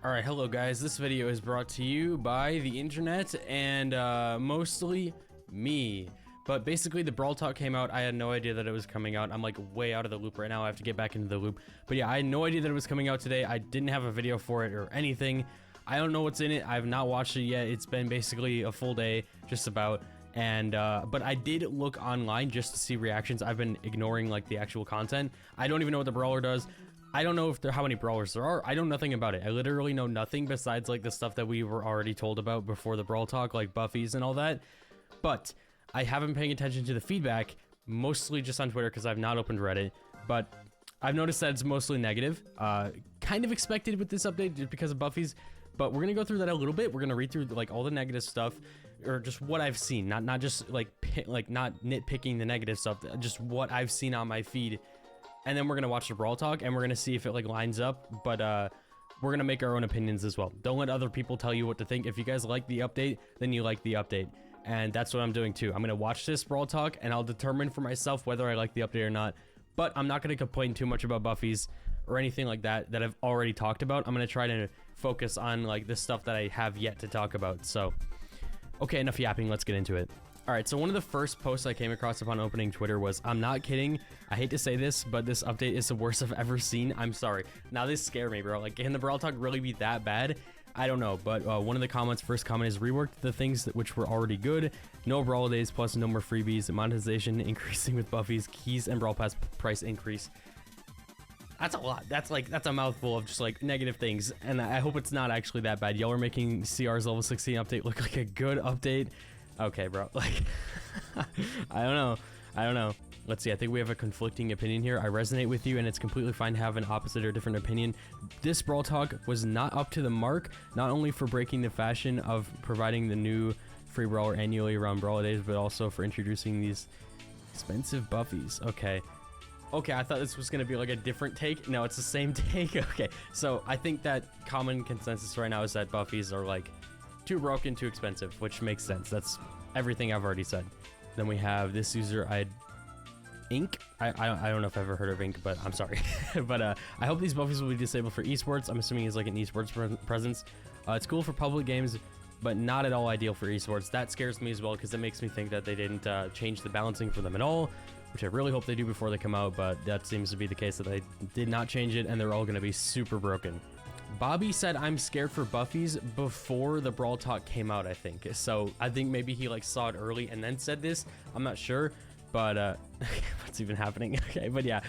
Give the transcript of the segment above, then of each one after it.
Alright, hello guys, this video is brought to you by the internet and mostly me. But basically the Brawl Talk came out, I had no idea that it was coming out. I'm like way out of the loop right now, I have to get back into the loop. But yeah, I had no idea that it was coming out today. I didn't have a video for it or anything. I don't know what's in it, I have not watched it yet. It's been basically a full day, just about. And but I did look online just to see reactions. I've been ignoring like the actual content. I don't even know what the brawler does. I don't know how many brawlers there are. I know nothing about it. I literally know nothing besides like the stuff that we were already told about before the Brawl Talk, like Buffies and all that. But I haven't been paying attention to the feedback, mostly just on Twitter because I've not opened Reddit. But I've noticed that it's mostly negative. Kind of expected with this update just because of Buffies. But we're gonna go through that a little bit. We're gonna read through like all the negative stuff, or just what I've seen, not just like not nitpicking the negative stuff, just what I've seen on my feed. And then we're gonna watch the Brawl Talk, and we're gonna see if it like lines up. But we're gonna make our own opinions as well. Don't let other people tell you what to think. If you guys like the update, then you like the update, and that's what I'm doing too. I'm gonna watch this Brawl Talk, and I'll determine for myself whether I like the update or not. But I'm not gonna complain too much about Buffies or anything like that that I've already talked about. I'm gonna try to focus on like the stuff that I have yet to talk about. So, okay, enough yapping. Let's get into it. Alright, so one of the first posts I came across upon opening Twitter was, I'm not kidding, I hate to say this, but this update is the worst I've ever seen. I'm sorry. Now this scared me, bro. Like, can the Brawl Talk really be that bad? I don't know, but one of the comments, first comment is, reworked the things which were already good, no Brawl Days, plus no more freebies, monetization increasing with Buffies, keys, and Brawl Pass price increase. That's a lot. That's a mouthful of just like negative things, and I hope it's not actually that bad. Y'all are making CR's level 16 update look like a good update. Okay, bro, like, I don't know. Let's see, I think we have a conflicting opinion here. I resonate with you, and it's completely fine to have an opposite or different opinion. This Brawl Talk was not up to the mark, not only for breaking the fashion of providing the new free brawler annually around Brawl Days, but also for introducing these expensive Buffies. Okay, I thought this was gonna be like a different take. No, it's the same take. Okay, so I think that common consensus right now is that Buffies are like too broken, too expensive, which makes sense. That's everything I've already said. Then we have this user, Ink. I don't know if I've ever heard of Ink, but I'm sorry. But I hope these Buffies will be disabled for esports. I'm assuming it's like an esports presence. It's cool for public games, but not at all ideal for esports. That scares me as well because it makes me think that they didn't change the balancing for them at all, which I really hope they do before they come out, but that seems to be the case, that they did not change it, and they're all going to be super broken. Bobby said, I'm scared for Buffies before the Brawl Talk came out, I think. So I think maybe he like saw it early and then said this. I'm not sure, but what's even happening? Okay, but yeah,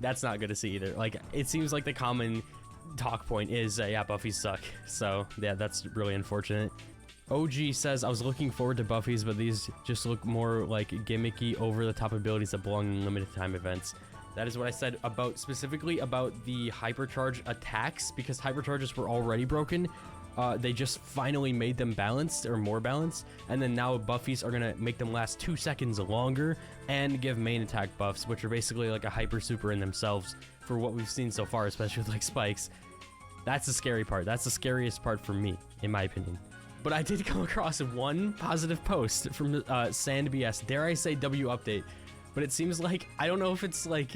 that's not good to see either. Like, it seems like the common talk point is, yeah, Buffies suck. So yeah, that's really unfortunate. OG says, I was looking forward to Buffies, but these just look more like gimmicky, over-the-top abilities that belong in limited time events. That is what I said about, specifically about the hypercharge attacks, because hypercharges were already broken. They just finally made them balanced, or more balanced, and then now Buffies are gonna make them last 2 seconds longer and give main attack buffs, which are basically like a hyper super in themselves for what we've seen so far, especially with like spikes. That's the scary part. That's the scariest part for me, in my opinion. But I did come across one positive post from SandBS, dare I say W update. But it seems like, I don't know if it's like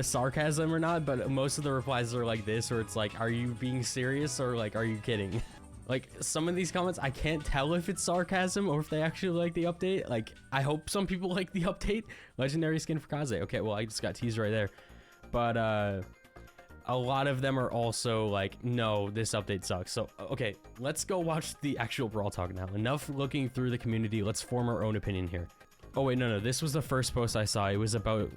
sarcasm or not, but most of the replies are like this, or it's like, are you being serious, or like, are you kidding? Like, some of these comments, I can't tell if it's sarcasm or if they actually like the update. Like, I hope some people like the update. Legendary skin for Kaze. Okay, well, I just got teased right there. But a lot of them are also like, no, this update sucks. So, okay, let's go watch the actual Brawl Talk now. Enough looking through the community. Let's form our own opinion here. Oh wait, no, this was the first post I saw. It was about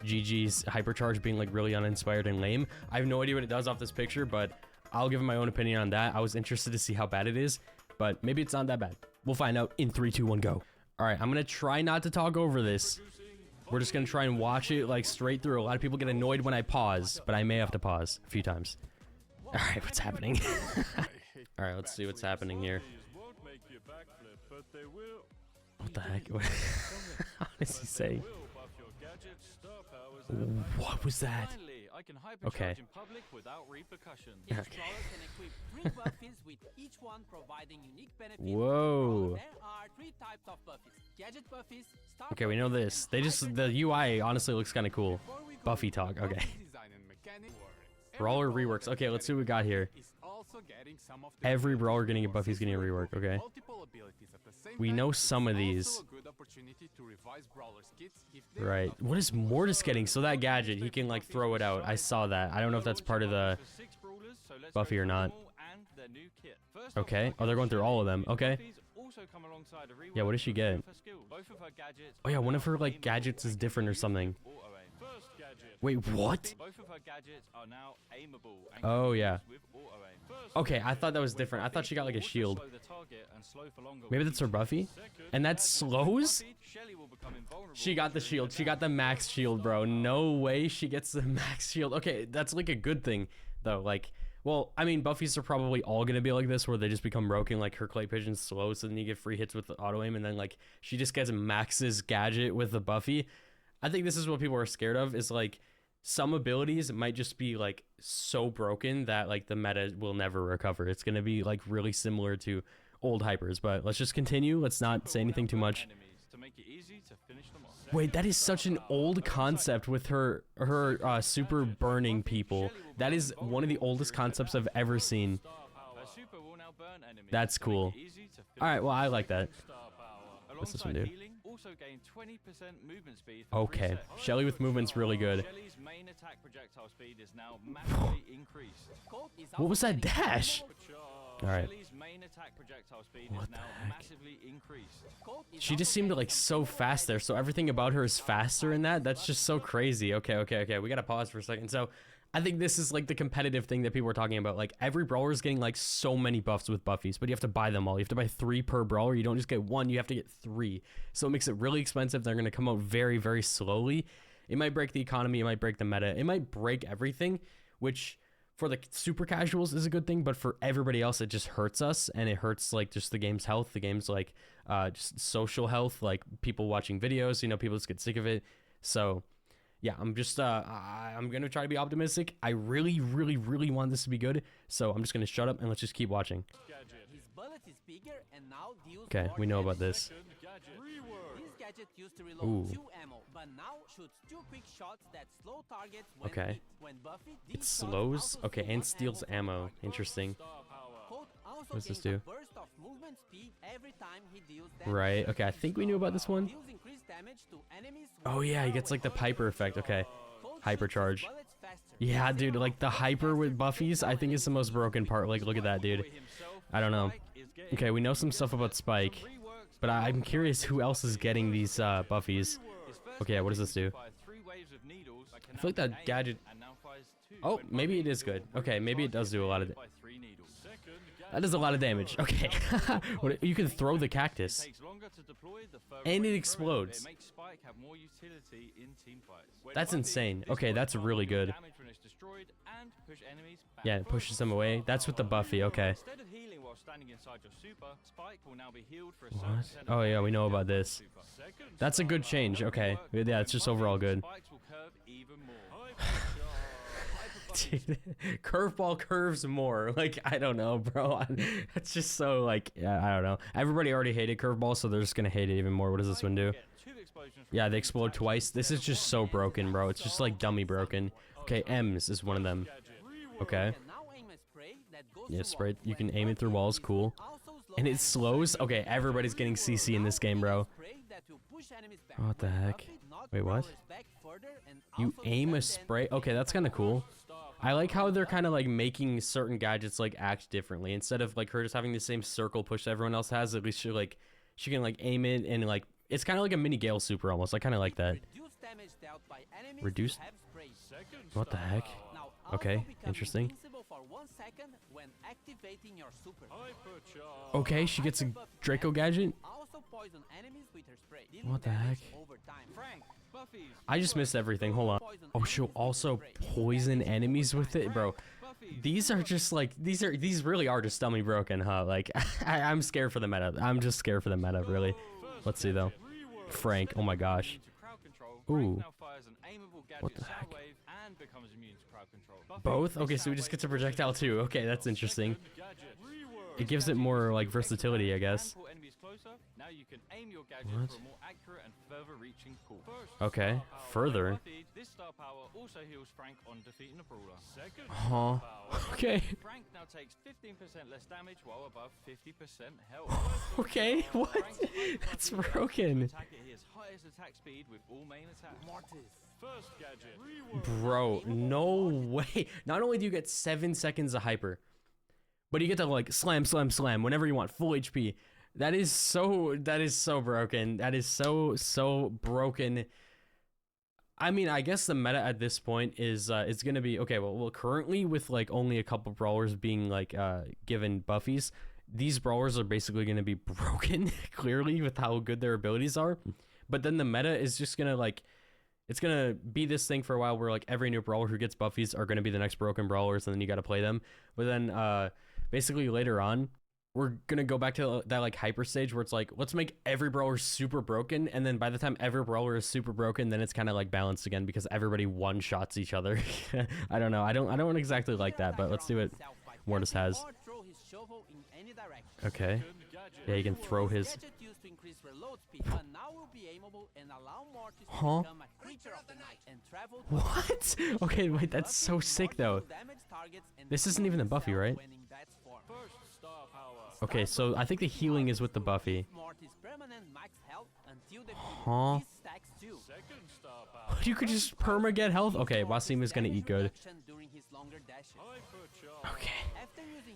GG's hypercharge being like really uninspired and lame. I have no idea what it does off this picture, but I'll give my own opinion on that. I was interested to see how bad it is, but maybe it's not that bad. We'll find out in 3, 2, 1, go. All right, I'm gonna try not to talk over this. We're just gonna try and watch it like straight through. A lot of people get annoyed when I pause, but I may have to pause a few times. All right, what's happening? All right, let's see what's happening here. What the heck? What is he saying? What was that? Okay. Whoa. Okay, we know this. The UI honestly looks kind of cool. Buffy talk. Okay. Brawler reworks. Okay, let's see what we got here. Every brawler getting a Buffy's getting a rework. Okay. We know some of these. Right. What is Mortis getting? So that gadget, he can like throw it out. I saw that. I don't know if that's part of the Buffy or not. Okay. Oh, they're going through all of them. Okay. Yeah, what does she get? Oh yeah, one of her like gadgets is different or something. Wait, what? Oh yeah. Okay, I thought that was different. I thought she got like a shield. Maybe that's her Buffy? And that slows? She got the shield. She got the max shield, bro. No way she gets the max shield. Okay, that's like a good thing though. Like, well, I mean, Buffys are probably all gonna be like this, where they just become broken, like her clay pigeon's slow, so then you get free hits with the auto aim, and then like she just gets Max's gadget with the Buffy. I think this is what people are scared of, is like some abilities might just be like so broken that like the meta will never recover. It's gonna be like really similar to old hypers, but let's just continue. Let's not say anything too much. Wait, that is such an old concept with her super burning people. That is one of the oldest concepts I've ever seen. That's cool. Alright, well, I like that. What's this one do? Okay, Shelly with movement's really good. What was that dash? Alright. What the heck? She just seemed like so fast there, so everything about her is faster in that? That's just so crazy. Okay. We gotta pause for a second. So, I think this is like the competitive thing that people were talking about. Like, every brawler is getting like so many buffs with Buffies, but you have to buy them all. You have to buy 3 per brawler. You don't just get 1, you have to get 3. So it makes it really expensive. They're gonna come out very, very slowly. It might break the economy, it might break the meta, it might break everything, which for the super casuals is a good thing, but for everybody else it just hurts us, and it hurts like just the game's health, the game's like just social health, like people watching videos, you know, people just get sick of it. So yeah, I'm just I'm gonna try to be optimistic. I really want this to be good, so I'm just gonna shut up and let's just keep watching. Okay, we know about this. Ooh. Okay. It slows? Okay, and steals ammo. Interesting. What does this do? Right, okay, I think we knew about this one. Oh yeah, he gets like the Piper effect. Okay. Hypercharge. Yeah, dude, like the hyper with Buffies, I think is the most broken part. Like, look at that, dude. I don't know. Okay, we know some stuff about Spike, but I'm curious who else is getting these Buffies. Okay, what does this do? I feel like that gadget... Oh, maybe it is good. Okay, maybe it does do a lot of... That does a lot of damage. Okay. You can throw the cactus. And it explodes. That's insane. Okay, that's really good. Yeah, it pushes them away. That's with the Buffy. Okay. What? Oh yeah, we know about this. That's a good change. Okay. Yeah, it's just overall good. Dude, curveball curves more. Like, I don't know, bro. It's just so like, yeah, I don't know. Everybody already hated curveball, so they're just gonna hate it even more. What does this one do? Yeah, they explode twice. This is just so broken, bro. It's just like dummy broken. Okay, M's is one of them. Okay. Yeah, spray. You can aim it through walls. Cool. And it slows. Okay, everybody's getting CC in this game, bro. What the heck? Wait, what? You aim a spray? Okay, that's kind of cool. I like how they're kind of like making certain gadgets like act differently. Instead of like her just having the same circle push that everyone else has, at least she can like aim it, and like it's kind of like a mini Gale super almost. I kind of like that. Reduced? What the heck? Okay, interesting. Okay, she gets a Draco gadget. What the heck? I just missed everything. Hold on. Oh, she'll also poison enemies with it, bro. These are just like these really are just dummy broken, huh? Like I'm scared for the meta. I'm just scared for the meta, really. Let's see though. Frank. Oh my gosh. Ooh. What the heck? Both? Okay, so we just get to projectile too. Okay, that's interesting. It gives it more like versatility, I guess. you can aim your gadget What? for a more accurate and further reaching pull. First, Okay, star power further. by Buffies. This star power also heals Frank on defeating a brawler. Second Huh. star power. Okay. Frank now takes 15% less damage while above 50% health. Okay, what? That's broken. Attack at his highest attack speed with all main attacks. Mortis. First gadget. Bro, no way. Not only do you get 7 seconds of hyper, but you get to like slam, slam, slam whenever you want, full HP. That is so broken. That is so broken. I mean, I guess the meta at this point is it's gonna be okay. Well, currently with like only a couple brawlers being like given buffies, these brawlers are basically gonna be broken clearly with how good their abilities are. But then the meta is just gonna like, it's gonna be this thing for a while where like every new brawler who gets buffies are gonna be the next broken brawlers, and then you gotta play them. But then basically later on, we're gonna go back to that like hyper stage where it's like, let's make every brawler super broken, and then by the time every brawler is super broken, then it's kind of like balanced again because everybody one shots each other. I don't know. I don't exactly like that, but let's see what Mortis has. Okay. Yeah, he can throw his. Huh? What? Okay, wait, that's so sick though. This isn't even a Buffy, right? Okay, so I think the healing is with the Buffy. Huh? You could just perma get health? Okay, Wasim is gonna eat good. Okay.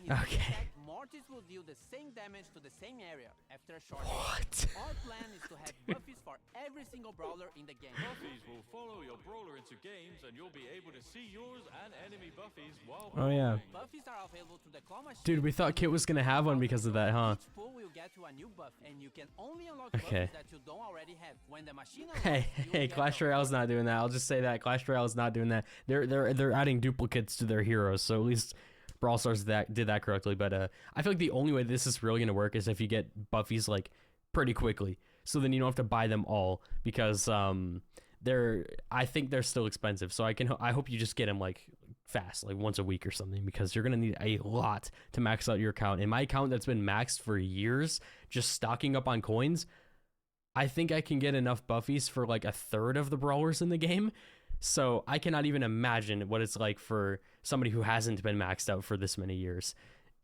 Okay. Mortis will deal the same damage to the same area after a short What? Our plan is to have buffies for every single brawler in the game. Buffies will follow your brawler into games, and you'll be able to see yours and enemy buffies while Oh yeah. Buffies are available to the claw machine. Dude, we thought Kit was gonna have one because of that, huh? Each pull will get to a new buff, and you can only unlock Okay. buffies that you don't already have. When the machine Hey, unlocks, you will hey, get Clash a Royale's not doing that. I'll just say that Clash Royale's not doing that. They're adding duplicates to their heroes, so at least Brawl Stars did that correctly. But I feel like the only way this is really gonna work is if you get buffies like pretty quickly, so then you don't have to buy them all because I think they're still expensive. So I hope you just get them like fast, like once a week or something, because you're gonna need a lot to max out your account. In my account that's been maxed for years, just stocking up on coins, I think I can get enough buffies for like a third of the brawlers in the game. So I cannot even imagine what it's like for somebody who hasn't been maxed out for this many years.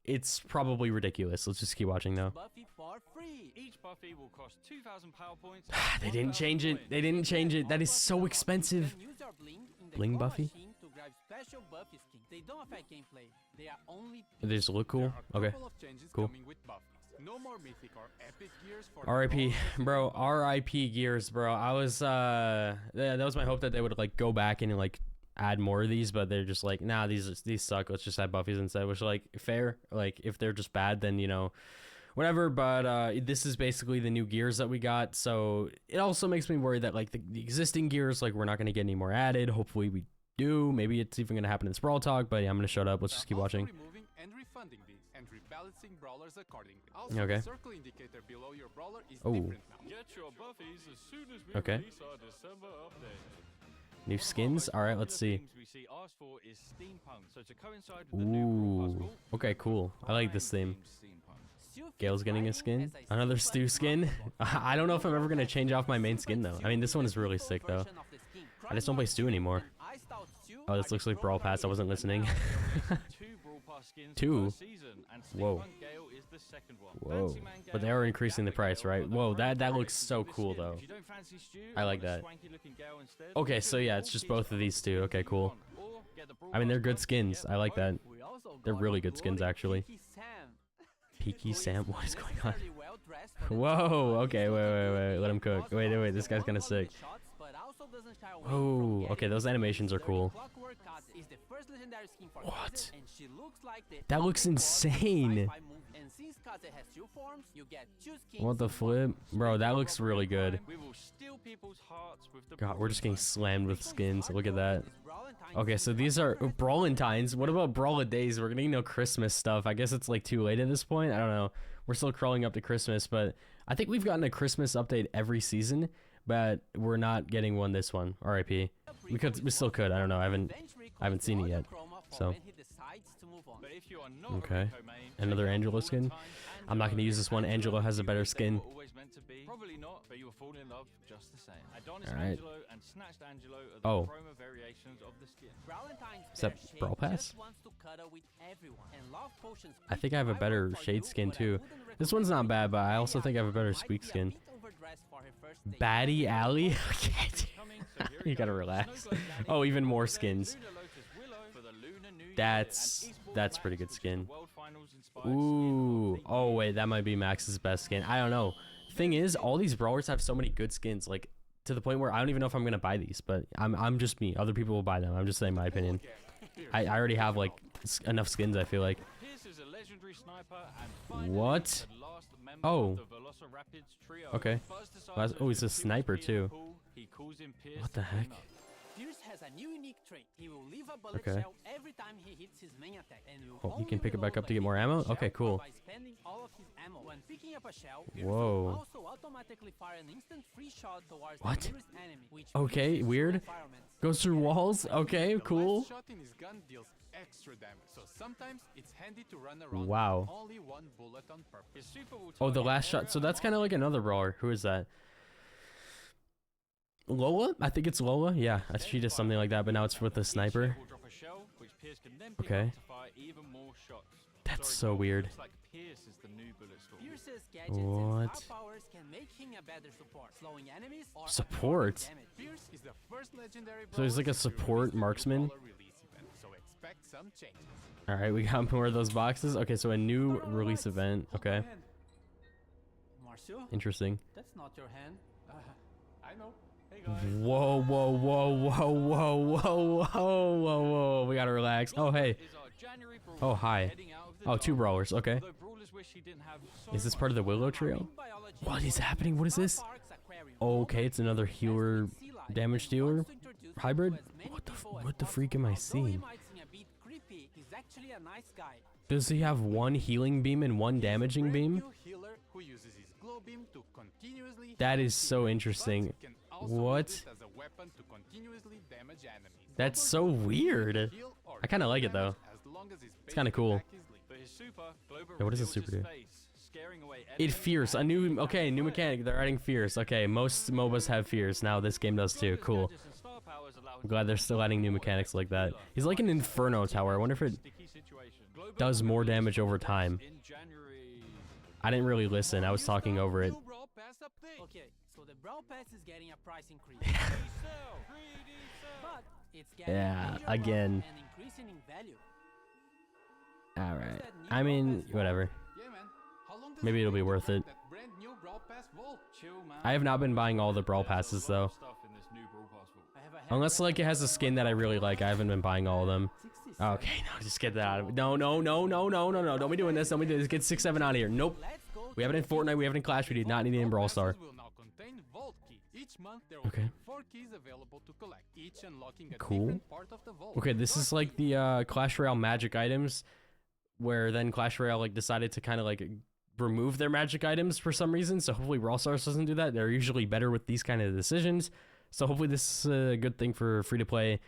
It's probably ridiculous. Let's just keep watching though. Buffy for free. each Buffy will cost 2,000 power points. They didn't change it. They didn't change it. That is so expensive. You can use your bling in the Bling claw Buffy? machine to grab special Buffy skins. They don't affect gameplay. They are only They just look cool. There are a Okay. couple of changes Cool. coming with Buffies. No more mythic or epic gears for RIP, bro. RIP Gears, bro. I was that was my hope that they would like go back and like add more of these, but they're just like, nah, these suck. Let's just add buffies instead. Which like fair. Like if they're just bad, then you know, whatever. But this is basically the new gears that we got. So it also makes me worried that like the existing gears, like we're not gonna get any more added. Hopefully we do. Maybe it's even gonna happen in this Brawl Talk. But yeah, I'm gonna shut up. Let's just keep watching. Removing and refunding these and rebalancing brawlers accordingly. Also, Okay. the circle indicator below your brawler is Oh. different now. Get your Buffies as soon as we Okay. release our December update. New skins. All right, let's see. Things we see asked for is steampunk. So to coincide with the new Brawl Pass Ooh. rule, Okay, cool. I like this theme. steampunk. Gale's getting a skin. Another Stu skin. I don't know if I'm ever gonna change off my main skin though. I mean, this one is really sick though. I just don't play Stu anymore. Oh, this looks like Brawl Pass. I wasn't listening. Two Brawl Pass skins Two? per season, and Whoa. Steampunk Gale is the second one. Whoa. Fancy Man But they Gale are and increasing the Gambit price, Gale right? are the Whoa, that current looks so skin. cool If though. you don't fancy Stu, I like want a that. swanky-looking Gale instead, Okay, you so can yeah, all it's just teach both of these two. Okay, cool. or get the Brawl I mean, they're Pass good buffs skins. together. I like that. They're really good skins, actually. Peaky Sam, what is going on? Whoa, okay, wait, let him cook. Wait, this guy's kinda sick. Oh, okay, those animations are cool. What? That looks insane. What the flip? Bro, that looks really good. We will steal people's hearts with the God, we're just Brawl getting Pass. slammed with skins. Look at that. Okay, so these are Brawlentines. What about Brawl Days? We're getting no Christmas stuff. I guess it's like too late at this point. I don't know. We're still crawling up to Christmas, but I think we've gotten a Christmas update every season, but we're not getting one this one. RIP. We still could. I don't know. I haven't seen it yet. So They But if you are not Okay. a Rico main, Another check out Angela all the skin. times I'm not gonna use this one. Angela has a better skin. were always meant to be. Probably not, but you will fall in love just the same. Adonis All right. Angelo and Snatched Angelo are the Oh. promo variations of the skin. Valentine's Is that Bear Shade Brawl Pass? just wants to cuddle with everyone, and Love Potion's I think I have a Peach better will for shade you, skin but I too. wouldn't This one's not recommend bad, it. but I also think I have a better Might Squeak be a skin. bit overdressed for her first date. Baddie Alley? Okay, dude. Coming, so here we You gotta go. relax. Snowglow Daddy, Oh, even more Then skins. Luna Lotus Willow for the Lunar New Year, That's- and Esports that's Max, pretty good which is skin. the World Finals inspired skin Ooh. of the Oh year. wait, that might be Max's best skin. I don't know. Thing is, all these brawlers have so many good skins, like to the point where I don't even know if I'm gonna buy these. But I'm just me. Other people will buy them. I'm just saying my opinion. I already have like enough skins. I feel like. Pierce is a legendary sniper and finally What? the last member Oh. of the Velociraptors trio. Okay. Buzz decides Well, to oh, he's a distinguish sniper, Pierce in the too. pool. He calls in Pierce What the to heck? clean up. Pierce has a new unique trait. He will leave a bullet Okay. shell every time he hits his main attack, and will Oh, he only can pick it back reload up to a get more hit ammo? shell Okay, cool. by spending all of his ammo. When picking up a shell, Pierce Whoa. will also automatically fire an instant free shot towards What? the nearest enemy, which Okay, reduces weird. environments. Goes through walls. Okay, The cool. last shot in his gun deals extra damage, so sometimes it's handy to run around Wow. with only one bullet on purpose. His super will Oh, the target last shot. area So that's and kind of like another brawler. Who is that? Lola? I think it's Lola. Yeah, she does something like that, but now it's with the each sniper. shell will drop a shell, which Pierce can then pick Okay. up to fire even more shots. That's Sorry, so Cole, weird. Looks like Pierce is the new bullet storm. Pierce's gadgets What? and star powers can make him a better support, slowing enemies or Support? absorbing damage. Pierce is the first legendary So he's like a brawler to release support the new marksman? brawler release event, so expect some changes. All right, we got more of those boxes. Okay, so a new release event. Okay, Marcio, interesting. that's not your hand. I know. Hey guys. Whoa, whoa, whoa, whoa, whoa, whoa, whoa, whoa, whoa. We gotta relax. Oh, hey. Is our January brawl Oh, hi. heading out of the Oh, two dark. brawlers. Okay. Although brawlers wish he didn't have so Is this much part of the fun. Willow trio? Marine biology What is is happening? What is Star this? Parks Aquarium. Okay, it's another healer Sea life damage and dealer wants to introduce him hybrid. to as many What the people as what the possible. freak am I Although he seeing? might seem a bit creepy, he's actually a nice guy. Does he have one healing beam and one damaging Brand beam? new healer who uses his glow beam to continuously That heal is so teammates, interesting. but can also What? use it as a weapon to continuously damage enemies. That's Double so heal, weird. heal or I kinda take like it, damage though. as long as his It's kinda basic cool. attack is lethal. But his super, Glober Yeah, what does the reveals super his do? face, scaring away It enemies fierce. A and new keeping okay, them new away. mechanic. They're adding fierce. Okay, most MOBAs have fierce. Now this game does too. Glober's Cool. gadgets and star powers allow him I'm to glad they're use still adding new more mechanics like that. healer. He's like an Inferno tower. I wonder if it Sticky situation. Glober does will more release damage over Brawl time. Pass in January. I didn't really listen. I was talking over it. New Brawl Pass update. Okay, so the Brawl Pass is getting a price increase. But it's getting Yeah, major again. buff and increasing in value. All right. I mean, whatever. Yeah, man. How long does Maybe it'll be take to worth find it. that brand new Brawl Pass vault? Chill, man. I have not been buying all the Brawl There's a passes lot though. of stuff in this new Brawl Pass vault. I have a Unless like it has a skin that I really like. I haven't been buying all of them. 67. Okay, no, just get that out of it. No, no, no, no, no, no, no. Don't be doing this. Don't be doing this. Get 6, 7 out of here. Nope. Let's go We have it in Fortnite. We have it in Clash. We did not need it in Brawl Star. Will now contain vault key. Each month there will Okay. be 4 keys available to collect, each unlocking a Cool. different part of the vault. Okay, this is like the Clash Royale magic items, where then Clash Royale like decided to kind of like remove their magic items for some reason. So hopefully Brawl Stars doesn't do that. They're usually better with these kind of decisions. So hopefully this is a good thing for free to play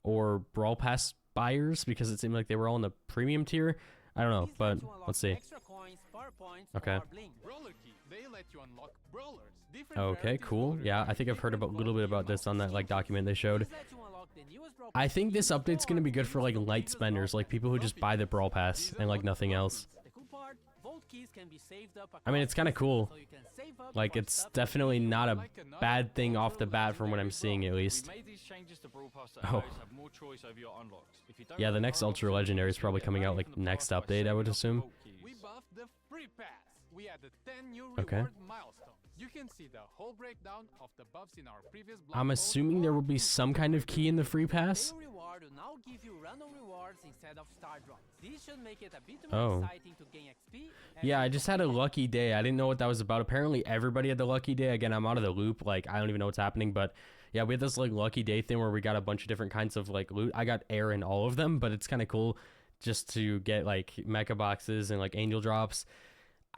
or Brawl Pass buyers, because it seemed like they were all in the premium tier. I don't know, These but let you unlock let's see. Extra coins, power points, Okay. or bling. Brawler key. They let you unlock brawlers. Different Okay, rarities cool. will Yeah, I require think I've heard about a different little bit vault about this key on that amounts. like document they showed. These let you unlock the newest Brawl I Pass think this keys update's gonna be good for like or light spenders, like people who just buy the Brawl Pass and like nothing else. The cool part, vault keys can be saved up I mean, across it's kind of seasons, cool. so you can save up Like for it's stuff definitely not a Like another bad thing off the ultra bat from what I'm legendary seeing at We least. made these changes to Brawl Pass to Oh. allow you to have more choice over your unlocks. If you don't Yeah, the have next unlocks, Ultra you'll Legendary is get probably coming out value like from the next past by update, I would saving up the assume. vault keys. We buffed the free pass. We added 10 new Okay. reward milestones. You can see the whole breakdown of the buffs in our previous blog I'm post assuming there will be some kind of key in the free pass. Daily reward will now give you random rewards instead of star drops. This should make it a bit Oh. more exciting to gain XP. Yeah, I just had a lucky day. I didn't know what that was about. Apparently everybody had the lucky day. Again, I'm out of the loop. Like I don't even know what's happening, but yeah, we had this like lucky day thing where we got a bunch of different kinds of like loot. I got air in all of them, but it's kind of cool just to get like mecha boxes and like angel drops.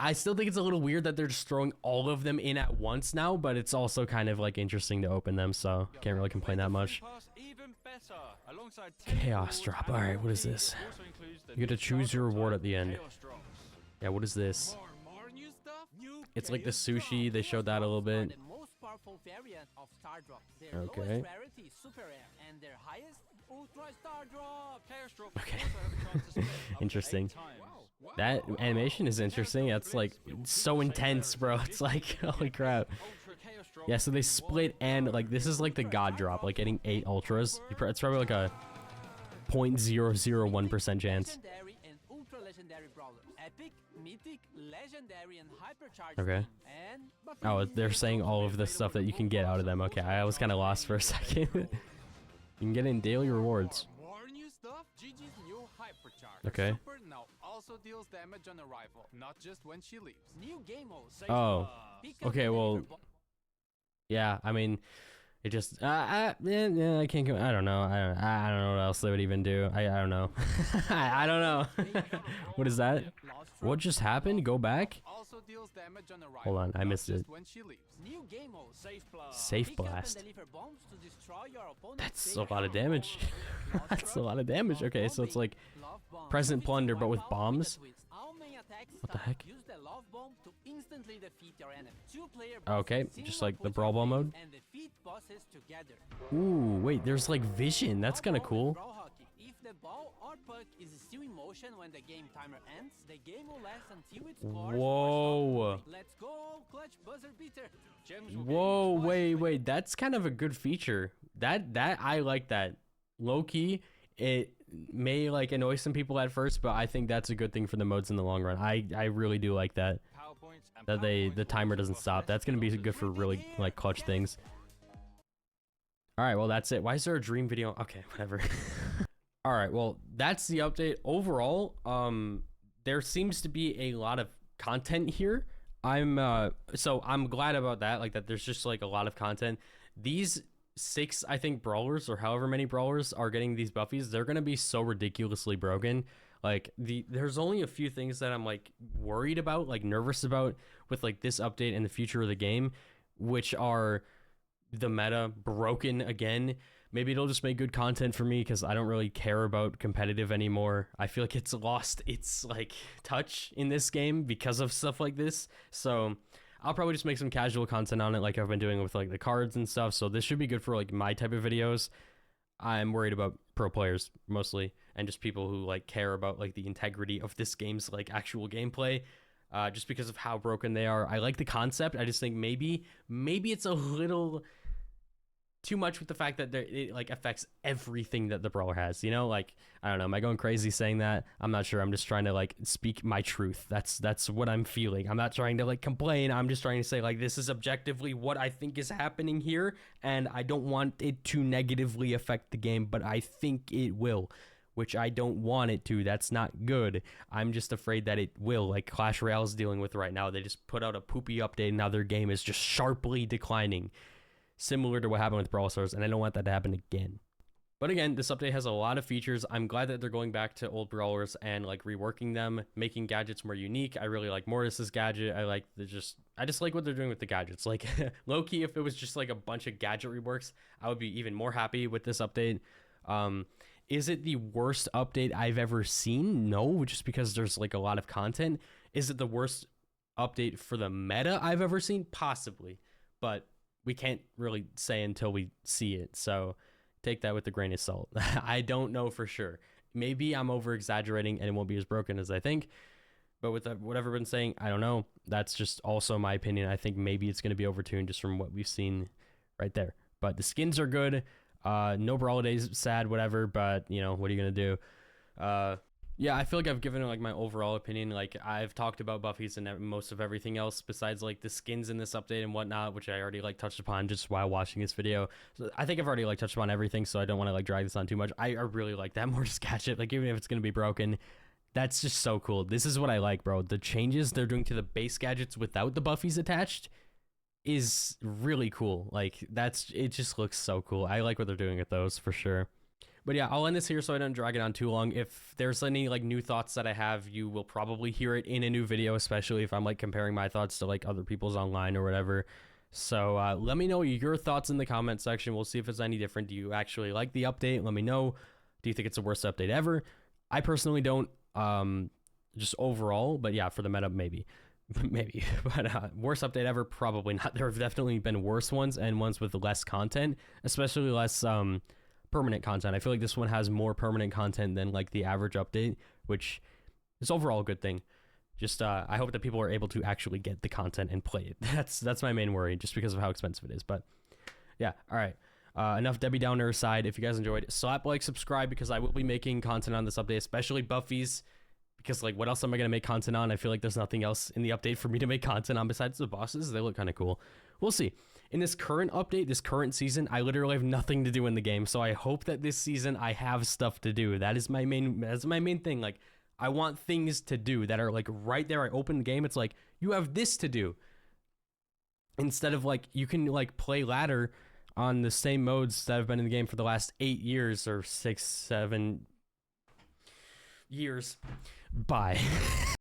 I still think it's a little weird that they're just throwing all of them in at once now, but it's also kind of like interesting to open them, so can't really complain that much. Pass even better. better. Alongside 10 Chaos rewards drop. and All right, what is abilities, this? it also includes the You get to new choose your star reward type, at the end. Chaos Drops. Yeah, what is this? More new stuff? New It's like the chaos sushi. They showed that a little bit. The most powerful variant of star drops. Their Okay. lowest rarity is super rare, and their highest ultra star drop. Chaos Drops Okay. also have a chance to split up to Interesting. 8 times. That animation is interesting. That's like so intense, bro. It's like, holy crap. Ultra Chaos Drop Yeah, so they split and like this is like the god drop, like getting 8 ultras. It's probably like a 0.001% chance. Legendary and ultra legendary brawlers. Epic, mythic, legendary, and hypercharged. Okay. And Oh, Buffies. they're saying all of this stuff that you can get out of them. Okay, I was kind of lost for a second. You can get in daily rewards. More new stuff? Gigi's new hypercharge. Okay. Super now also deals damage on arrival, not just when she leaves. New game modes. Oh, Pick up okay, and well, deliver yeah, I mean, it just, yeah, I can't go, I don't know. I don't know what else they would even do. I don't know. I don't know. What is that? Lost What from just happened? Go back? Also deals damage on arrival. Hold on, I not missed just it. when she leaves. new game modes. Safe Blast. Safe Pick up and blast. deliver bombs to destroy your opponent's That's a safe lot of zone. damage. Lost That's a from lot of damage. love Okay, so it's bombing. like Love bomb. present Use it to plunder, but wipe with out bombs? the Twits. All main attacks What the start. heck? Use the love bomb to instantly defeat your enemy. Two-player Okay, bosses, just single like the put Brawl your Ball face mode. And defeat bosses together. Ooh, wait, there's like vision. That's kind of Brawl cool. with Brawl hockey. If the ball or puck is still in motion when the game timer ends, the game will last until it scores. or Whoa. stops. Let's go, clutch buzzer beater. Gems will Whoa, gain twice wait, as wait. That's kind of a good feature. That I like that. Low key, it may like annoy some people at first, but I think that's a good thing for the modes in the long run. I really do like that. power points and That power the points will timer also doesn't cost stop. less That's gonna be resources. good for really like clutch things. All right, well that's it. Why is there a dream video? Okay, whatever. All right, well that's the update overall. There seems to be a lot of content here. So I'm glad about that. Like that, there's just like a lot of content. These 6, I think, brawlers or however many brawlers are getting these buffies. They're gonna be so ridiculously broken. Like there's only a few things that I'm like worried about, like nervous about with like this update and the future of the game, which are the meta broken again. Maybe it'll just make good content for me because I don't really care about competitive anymore. I feel like it's lost its like touch in this game because of stuff like this. So I'll probably just make some casual content on it like I've been doing with like the cards and stuff. So this should be good for like my type of videos. I'm worried about pro players mostly and just people who like care about like the integrity of this game's like actual gameplay. Just because of how broken they are. I like the concept. I just think maybe it's a little too much with the fact that it like affects everything that the brawler has, you know? Like, I don't know, am I going crazy saying that? I'm not sure. I'm just trying to like speak my truth. That's what I'm feeling. I'm not trying to like complain. I'm just trying to say like this is objectively what I think is happening here, and I don't want it to negatively affect the game, but I think it will, which I don't want it to. That's not good. I'm just afraid that it will, like Clash Royale is dealing with right now. They just put out a poopy update and now their game is just sharply declining, similar to what happened with Brawl Stars, and I don't want that to happen again. But again, this update has a lot of features. I'm glad that they're going back to old brawlers and like reworking them, making gadgets more unique. I really like Mortis's gadget. I just like what they're doing with the gadgets. Like low-key, if it was just like a bunch of gadget reworks, I would be even more happy with this update. Is it the worst update I've ever seen? No, just because there's like a lot of content. Is it the worst update for the meta I've ever seen? Possibly, but we can't really say until we see it. So take that with a grain of salt. I don't know for sure. Maybe I'm over exaggerating and it won't be as broken as I think. But with what I've been saying, I don't know. That's just also my opinion. I think maybe it's going to be overtuned just from what we've seen right there. But the skins are good. No Brawl Days, sad, whatever. But, you know, what are you going to do? Yeah, I feel like I've given like my overall opinion. Like I've talked about Buffies and most of everything else besides like the skins in this update and whatnot, which I already like touched upon just while watching this video. So I think I've already like touched upon everything, so I don't want to like drag this on too much. I really like that Mortis gadget. Like even if it's gonna be broken, that's just so cool. This is what I like, bro. The changes they're doing to the base gadgets without the Buffies attached is really cool. Like it just looks so cool. I like what they're doing with those for sure. But yeah, I'll end this here so I don't drag it on too long. If there's any like new thoughts that I have, you will probably hear it in a new video, especially if I'm like comparing my thoughts to like other people's online or whatever. So let me know your thoughts in the comment section. We'll see if it's any different. Do you actually like the update? Let me know. Do you think it's the worst update ever? I personally don't, just overall, but yeah, for the meta, maybe. Maybe. But worst update ever? Probably not. There have definitely been worse ones and ones with less content, especially less permanent content. I feel like this one has more permanent content than like the average update, which is overall a good thing. Just I hope that people are able to actually get the content and play it. That's my main worry, just because of how expensive it is. But yeah, all right. Enough Debbie Downer aside. If you guys enjoyed, slap like, subscribe, because I will be making content on this update, especially Buffies. Because like, what else am I gonna make content on? I feel like there's nothing else in the update for me to make content on besides the bosses. They look kind of cool. We'll see. In this current update, this current season, I literally have nothing to do in the game. So I hope that this season I have stuff to do. That's my main thing. Like, I want things to do that are like right there. I open the game, it's like, you have this to do. Instead of like, you can like play ladder on the same modes that have been in the game for the last 8 years or 6, 7 years. Bye.